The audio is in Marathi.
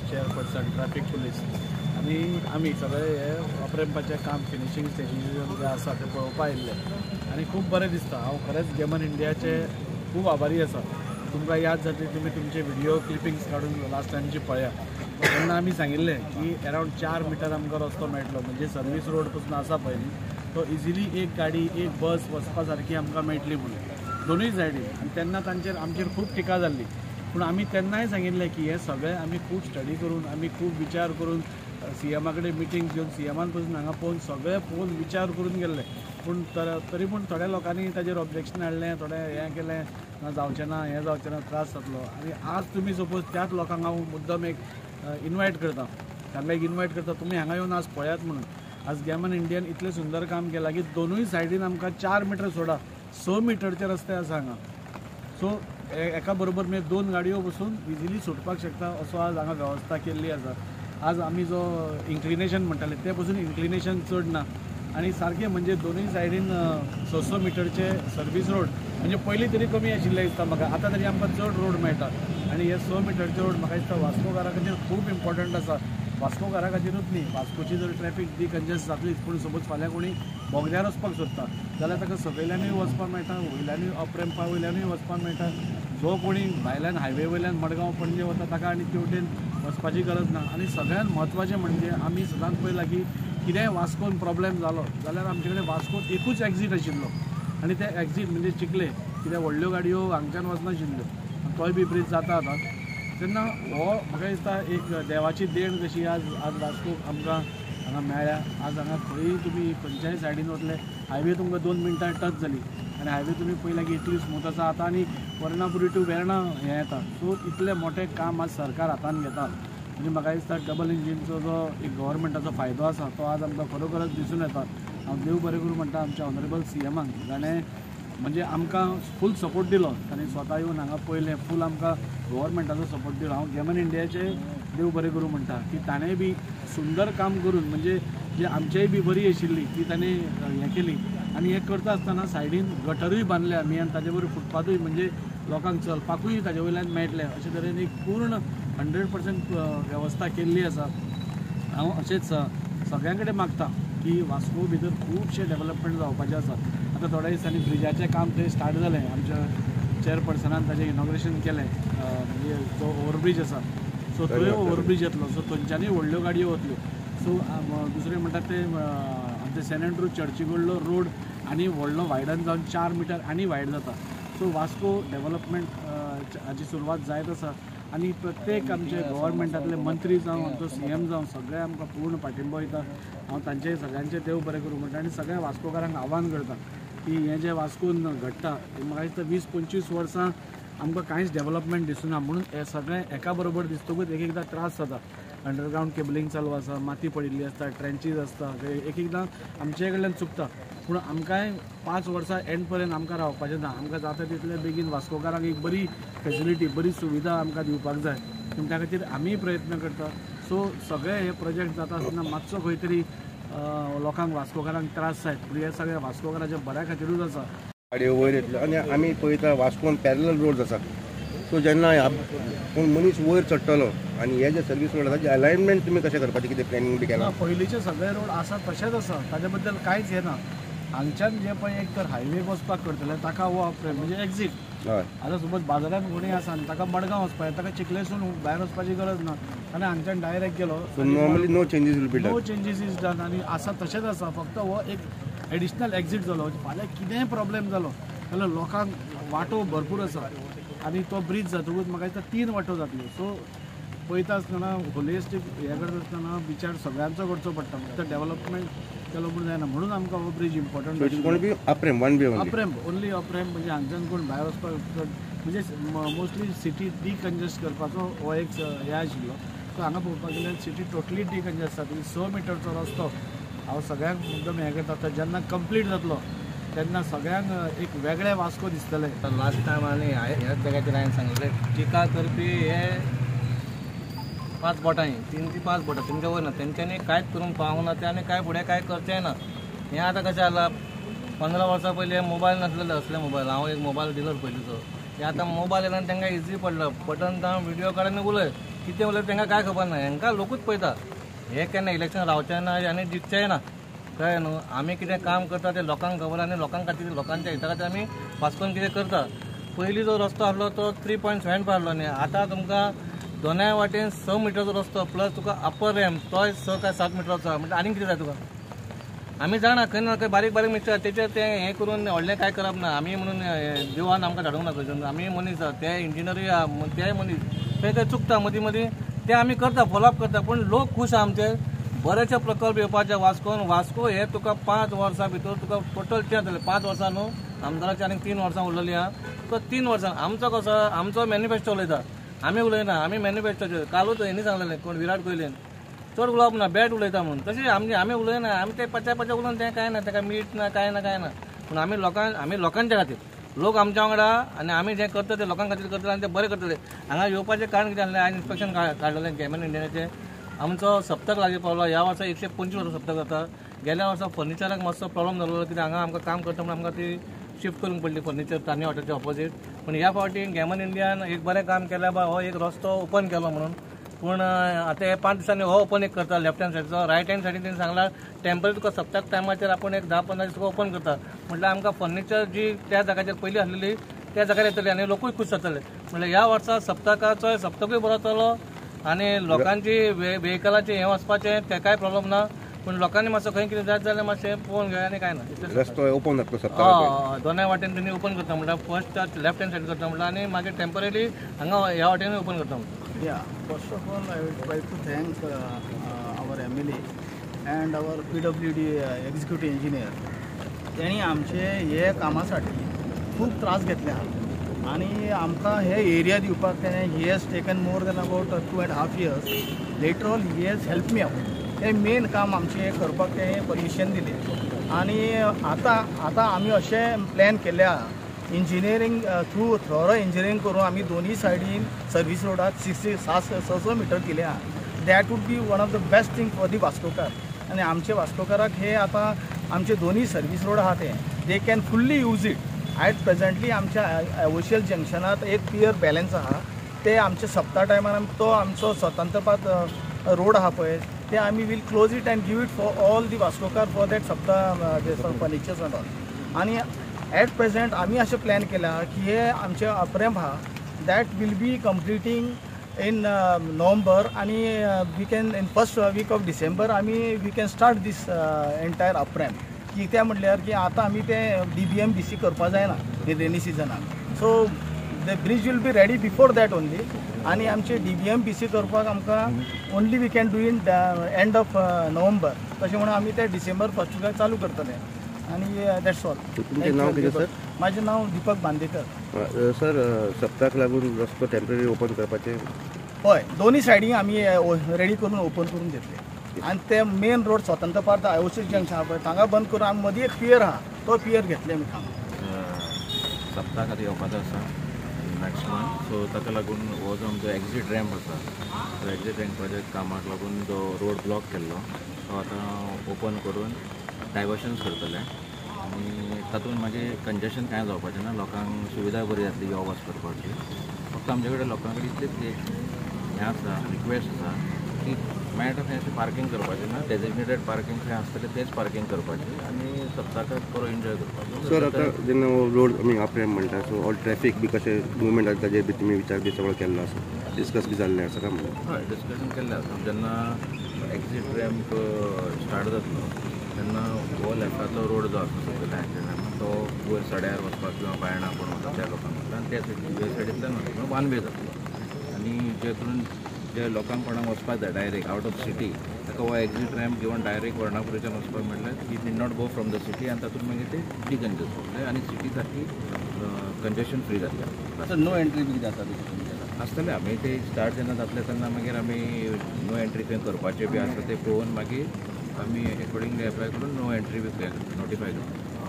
चेअरपर्सन ट्रॅफिक पुलीस आणि आमी सगळे हे अप्रेंपाचें काम फिनिशिंग स्टेजीचेर जे आसा ते पळोवपा आयिल्ले आनी खूब बरें दिसता। हांव खरेंच गेमन इंडियाचे खूब आभारी आसा। तुमकां याद जातली तुमी तुमचे व्हिडिओ क्लिपिंग्स काडून लास्ट टायमची पळया। तेन्ना आमी सांगिल्लें की अरावंड 4 मिटर आमकां रस्तो मेळटलो, म्हणजे सर्वीस रोड पसून आसा पळय न्ही तो इजिली एक गाडी एक बस वचपा सारकी आमकां मेळटली म्हणून दोनूय सायडीन। आनी तेन्ना तांचेर आमचेर खूब टिका जाल्ली, पूण आमी तेन्नाय सांगिल्लें की हे सगळें आमी खूब स्टडी करून आमी खूब विचार करून सीएमा कडेन मिटींग घेवन सीएमान पसून हांगा पळोवन सगळें पळोवन विचार करून गेल्ले, पूण तरी पूण थोड्या लोकांनी ताजेर ऑब्जेक्शन हाडलें, थोडें हें केलें ना जावचें ना हें जावचें ना त्रास जातलो। आनी आज तुमी सपोज त्याच लोकांक हांव मुद्दम एक इन्वायट करता, तांकां एक इन्वायट करता तुमी हांगा येवन आज पळयात म्हणून। आज गेमन इंडियान इतलें सुंदर काम केलां की दोनूय सायडीन आमकां 4 मिटर सोडा 6 मिटरचे रस्ते आसा हांगा। सो एका बरोबर म्हणजे 2 गाडयो बसून इजिली सुटपाक शकता असो आज हांगा वेवस्था केल्ली आसा। आज आमी जो इन्क्लिनेशन म्हणटाले ते पसून इन्क्लिनेशन चड ना आनी सारकें म्हणजे दोनूय सायडीन 6 मिटरचे सर्वीस रोड, म्हणजे पयलीं तरी कमी आशिल्लें दिसता म्हाका, आतां तरी आमकां चड रोड मेळटा। आनी हे 6 मिटरचे रोड म्हाका दिसता वास्कोकारा खातीर खूब इम्पॉर्टंट आसा। वास्कोकारा खातीरूच न्ही, वास्कोची जर ट्रॅफिक डिकंजस्ट जातलीच, पूण सपोज फाल्यां कोणी बोगद्यार वचपाक सोदता जाल्यार ताका सकयल्यानूय वचपाक मेळटा, वयल्यानूय अप्रेंपा वयल्यानूय वचपाक मेळटा। जो कोणी भायल्यान हायवे वयल्यान मडगांव पणजे वता ताका आनी तेवटेन वचपाची गरज ना। आनी सगळ्यांत म्हत्वाचें म्हणजे आमी सदांच पळयलां की कितेंय वास्कोन प्रॉब्लेम जालो जाल्यार आमचे कडेन वास्कोन एकूच एक्झीट आशिल्लो आनी ते एक्झीट म्हणजे चिकले, कित्याक व्हडल्यो गाडयो हांगच्यान वचनाशिल्ल्यो, तोय बी ब्रीज जाता आतां। तेन्ना हो म्हाका दिसता एक देवाची देण कशी आज वास्कोक आमकां हांगा मेळ्ळ्या। आज हांगा खंयी तुमी खंयच्याय सायडीन वतले हायवे तुमकां 2 मिनटां टच जाली आनी हायवे तुमी पळयला की इतली स्मूथ आसा आतां आनी वर्णापुरी टू वेर्णा हें येता। सो इतलें मोठें काम आज सरकार हातान घेता, म्हणजे म्हाका दिसता डबल इंजिनचो जो एक गव्हर्मेंटाचो फायदो आसा तो आज आमकां खरोखरच दिसून येता। हांव देव बरें करूं म्हणटा आमच्या ऑनरेबल सीएमाक, जाणें म्हणजे आमकां फूल सपोर्ट दिलो, ताणें स्वता येवन हांगा पळयलें, फूल आमकां गव्हर्मेंटाचो सपोर्ट दिलो। हांव गेमन इंडियाचे देव बरें करूं म्हणटा की ताणें बी सुंदर काम करून म्हणजे जे आमचेय बी बरी आशिल्ली ती ताणें हें केली आनी हें करता आसतना सायडीन गटरूय बांदले आमी आनी ताजे बरोबर फुटपाथूय म्हणजे लोकांक चलपाकूय ताजे वयल्यान मेळटलें अशे तरेन एक पूर्ण 100% वेवस्था केल्ली आसा। हांव अशेंच सगळ्यां कडेन मागता की वास्को भितर खुबशे डेव्हलपमेंट जावपाचें आसा। आतां थोड्या दिसांनी ब्रिजाचें काम थंय स्टार्ट जालें, आमच्या चेअरपर्सनान ताजें इनॉग्रेशन केलें, म्हणजे जो ओवरब्रीज आसा सो थंय ओवरब्रीज येतलो, सो थंयच्यानूय व्हडल्यो गाडयो वतल्यो। सो दुसरें म्हणटा ते आमचे सेंट एंड्रू चर्ची कडलो रोड आनी व्हडलो वायडन जावन 4 मिटर आनी वायड जाता। सो वास्को डेव्हलपमेंट हाची सुरवात जायत आसा आनी प्रत्येक आमचे गव्हर्मेंटांतले मंत्री जावं आमचो सीएम जावं सगळे आमकां पूर्ण पाठिंबो दिता। हांव तांचे सगळ्यांचे देव बरें करूं म्हणटा आनी सगळ्या वास्कोकारांक आव्हान करता की हें जें वास्कोन घडटा म्हाका दिसता 20-25 वर्सां आमकां कांयच डेव्हलपमेंट दिसूना, म्हणून हे सगळें एका बरोबर दिसतकूच एक एकदां त्रास जाता। अंडरग्रावंड केबलिंग चालू आसा, माती पडिल्ली आसता, ट्रेंचीज आसता, एक एकदां आमचे कडल्यान चुकता, पूण आमकांय 5 वर्सां एंड पर्यंत आमकां रावपाचें ना। आमकां जाता तितले बेगीन वास्कोकारांक एक बरी फेसिलिटी बरी सुविधा आमकां दिवपाक जाय, पूण त्या खातीर आमीय प्रयत्न करता। सो सगळे हे प्रोजेक्ट जाता आसतना मातसो खंय तरी लोकांक वास्कोकारांक त्रास जायत, पूण हे सगळे वास्कोकारांच्या बऱ्या खातीरूच आसा। गाडयो वयर येतल्यो आनी आमी पळयता वास्कोन पॅरलल रोड आसा, सो जेन्ना कोण मनीस वयर चडटलो आनी हे जे सर्वीस रोड आसा ताजे अलायनमेंट तुमी कशें करपाचें कितें प्लॅनिंग बी केलां? पयलींचे सगळे रोड आसा तशेंच आसा, ताजे बद्दल कांयच हें ना। हांगच्यान जे पळय एक तर हायवे वचपाक करतले ताका हो म्हणजे एक्झीट। आतां सपोज बाजारांत कोणूय आसा आनी ताका मडगांव वचपाक ताका चिखलेसून भायर वचपाची गरज ना, आनी हांगच्यान डायरेक्ट गेलो normally no changes will be done, no changes is done आनी आसा तशेंच आसा। फक्त हो एक एडिशनल एक्झीट जालो, फाल्यां कितेंय प्रॉब्लेम जालो जाल्यार लोकांक वाटो भरपूर आसा आनी तो ब्रीज जातकूच म्हाका दिसता 3 वाटो जातल्यो। सो पळयता आसतना होलिस्टीक हे करता आसतना विचार सगळ्यांचो करचो पडटा, फक्त डेव्हलपमेंट केलो म्हूण जायना, म्हणून आमकां हो ब्रीज इम्पॉर्टंट। अप्रेम ओन्ली अप्रेम म्हणजे हांगच्यान कोण भायर वचपाक म्हणजे मोस्टली सिटी डिकंजस्ट करपाचो हो एक हें आशिल्लो। सो हांगा पळोवपाक गेल्यार सिटी टोटली डिकंजस्ट जाता। 6 मिटरचो रस्तो हांव सगळ्यांक मुद्दम हें करता, जेन्ना कंप्लीट जातलो तेन्ना सगळ्यांक एक वेगळे वास्को दिसतले। लास्ट टायम आनी ह्याच जाग्याचेर हांवें सांगिल्लें टिका करपी हे 5 बोटांनी 3 ती 5 बोटां तेंच्या वयर ना, तेंच्यांनी कांयच करूंक पावूंक ना ते आनी काय फुडें कांय करचें ना। हें आतां कशें जालां 15 वर्सां पयलीं मोबायल नासलेले, असले मोबायल हांव एक मोबायल डिलर पयलींचो, हे आतां मोबायल येयला आनी तांकां इजी पडला, बटन दाम व्हिडियो काड आनी उलय कितें उलयता तांकां कांय खबर ना, हांकां लोकूच पळयता. हे केन्ना इलेक्शन रावचे ना आनी जिखचेय ना, कळ्ळें न्हू. आमी कितें काम करता तें लोकांक खबर आनी लोकां खातीर लोकांच्या हिता खातीर आमी वास्कोन कितें करता. पयलीं जो रस्तो आसलो तो 3.75 आसलो न्ही, आतां तुमकां दोनाय वाटेन 6 मिटरचो रस्तो प्लस तुका अपर रॅम्प तोय 6 काय 7 मिटरचो आसा. म्हणजे आनीक कितें जाय तुका. आमी जाणा खंय ना खंय बारीक बारीक मिस्टेक तेचेर तें हें करून व्हडलें कांय करप ना. आमी म्हणून देवान आमकां धाडूंक ना खंयसून. आमी मनीस आसा, ते इंजिनियरूय आहा, तेय मनीस खंय खंय चुकता मदीं मदीं ते आमी करता, फॉलोअप करता. पूण लोक खूश आहा आमचे बरेचशे प्रकल्प येवपाचे वास्कोन. वास्को हे तुका 5 वर्सां भितर तुका टोटल चेंज जातलें. 5 वर्सां न्हू, आमदाराची आनीक 3 वर्सां उरलेलीं आहा. तुका 3 वर्सां आमचो कसो आमचो मॅनिफेस्टो उलयता. आमी उलयना, आमी मॅनिफेस्टोचेर कालूच हेणी सांगलेलें कोण विराट कोहलीन चड उलोवप ना, बॅट उलयता म्हणून. तशें आमी उलयना, आमी ते पच्या उलोवन तें कांय ना, ताका मीठ ना कांय ना कांय ना. पूण आमी लोकांच्या खातीर लोक आमच्या वांगडा आनी आमी जें करता तें लोकां खातीर करतले आनी ते बरें करतले. हांगा येवपाचें कारण कितें जालें, आयज इन्स्पेक्शन काडलेलें गॅमन इंडियनाचें. आमचो सप्तक लागीं पावलो. ह्या वर्सा 125 वर्सां सप्तक जाता. गेल्या वर्सा फर्निचराक मातसो प्रॉब्लम जालो, कित्याक हांगा आमकां काम करता म्हणून आमकां ती शिफ्ट करूंक पडली फर्निचर तान्नी हॉटेलच्या ऑपोजीट. पूण ह्या फावटी गॅमन इंडियान एक बरें काम केलें बा, हो एक रस्तो ओपन केलो म्हणून. पूण आतां हे 5 दिसांनी हो ओपन एक करता लेफ्ट हँड सायडीचो. रायट हँड सायडीन तेणी सांगला टेम्पररी तुका सप्तक टायमाचेर आपूण एक 10-15 दीस तुका ओपन करता. म्हटल्यार आमकां फर्निचर जी त्या जाग्याचेर पयलीं आसलेली त्या जाग्यार येतली आनी लोकूय खूश जातले. म्हटल्यार ह्या वर्सा सप्तकाचो सप्तकूय बरो जातलो आनी लोकांची व्हेकलाचें हें वचपाचें तेकाय प्रॉब्लम ना. पूण लोकांनी मातसो खंय कितें जाय जाल्यार मातशें पळोवन घेया आनी कांय ना. रस्तो ओपन जातलो सप्तकाक. दोनाय वाटेन तेणी ओपन करता म्हटल्यार फर्स्ट लेफ्ट हँड सायड करता म्हटल्यार आनी मागीर टेम्पररी हांगा ह्या वाटेनूय ओपन करता. Yeah, first of all, I would like to thank our MLA and our PWD executive engineer. त्यांनी आमचे हे कामासाठी खूप त्रास घेतले आहा आणि आमकां हे एरिया दिवपाक तेणें he has taken more than about 2.5 years. Later all he has help me out. हे मेन काम आमचे करपाक तेणें परमिशन दिले आणि आता आमी अशें प्लॅन केल्ले आहा इंजिनियरींग थ्रू थॉरो इंजिनियरींग करून आमी दोनूय सायडीन सर्वीस रोडाक 600 मिटर केले आहा. That would be one of the best thing for the Vascokar. आनी आमचे वास्कोकाराक हे आतां आमचे दोनूय सर्वीस रोड आहा ते they can fully use it. At presently आमच्या ओशियल जंक्शनात एक पियर बॅलन्स आहा. ते आमचे सप्ता टायमार तो आमचो स्वतंत्रपात रोड आहा पळय ते आमी will close it and give it for all the वास्कोकार फॉर दॅट सप्ता फर्निचर्स अँड ऑल. आनी ॲट प्रेझेंट आमी अशें प्लॅन केला की हे आमचे अप्रेम आहा that will be completing in November आनी we can in first week of December we can start this entire अप्रेम. कित्याक म्हटल्यार की आतां आमी ते DBMBC करपा जायना इन रेनी सिजनाक. So the bridge will be ready before that only. आनी आमचे DBMBC करपाक आमकां only we can do in end of November. तशें म्हणून आमी ते डिसेंबर फर्स्टूक चालू करतले आणि दॅट्स ऑल. तुमचें नांव कितें सर? माझे नाव दीपक बांदेकर. सर सप्ताक लागून रस्तो टेम्पररी ओपन करपाचें हय दोन्ही सायडीन आमी रेडी करून ओपन करून घेतले आणि ते मेन रोड स्वतंत्र पार्ट ओशियल जंक्शन आहा पळय हांगा बंद करून आमी मदीं एक पियर आहा तो पियर घेतले आमी काम. सप्ताक आतां येवपाचो आसा नेक्स्ट मंथ. सो ताका लागून हो जो आमचो एक्झीट रॅम्प आसा तो एक्झीट रॅम्पाच्या कामाक लागून जो रोड ब्लॉक केल्लो तो आतां ओपन करून डायवर्शन्स करतले आनी तातूंत मागीर कंजेशन कांय जावपाचें ना. लोकांक सुविधा बरी जातली यो वच करपाची. फक्त आमचे कडेन लोकां कडेन इतलेंच एक हें आसा रिक्वेस्ट आसा की मेळटा थंय अशें पार्किंग करपाचें ना. डेजिग्नेटेड पार्किंग खंय आसतलें तेंच पार्किंग करपाचें आनी सप्ताकाक बरो एन्जॉय करपाचो. सर आतां जेन्ना रोड आमी अप्रेम म्हणटा सो ऑल ट्रॅफीक बी कशें मुवमेंट आसा ताजेर बी तुमी विचार बी सगळो केल्लो आसा डिस्कस बी जाल्लें आसा काय म्हणून? हय डिस्कशन केल्लें आसा. जेन्ना एक्झीट रॅम्प स्टार्ट जातलो तेन्ना हो लेफ्टाचो रोड जो आसा सकयल्यान तो वयर सड्यार वचपाक किंवा बायणां कोण वता त्या लोकांक वता आनी त्या सायडींतल्यान वचपाक वन वे जातलो. आनी जे करून जे लोकांक कोणाक वचपाक जाय डायरेक्ट आवट ऑफ सिटी ताका हो एक्झीट रॅम्प घेवन डायरेक्ट वर्णापुरीच्यान वचपाक म्हटल्यार he need not go from the city आनी तातूंत मागीर ते डिकंजस्ट जातले आनी सिटी सारकी कंजेशन फ्री जातले. नो एंट्री बी जाता आसतलें आमी ते स्टार्ट जेन्ना जातले तेन्ना मागीर आमी नो एंट्री खंय करपाचें बी आसा तें पळोवन मागीर आमी एकॉर्डिंगली एप्लाय करून नो एंट्री बी नोटिफाय करता.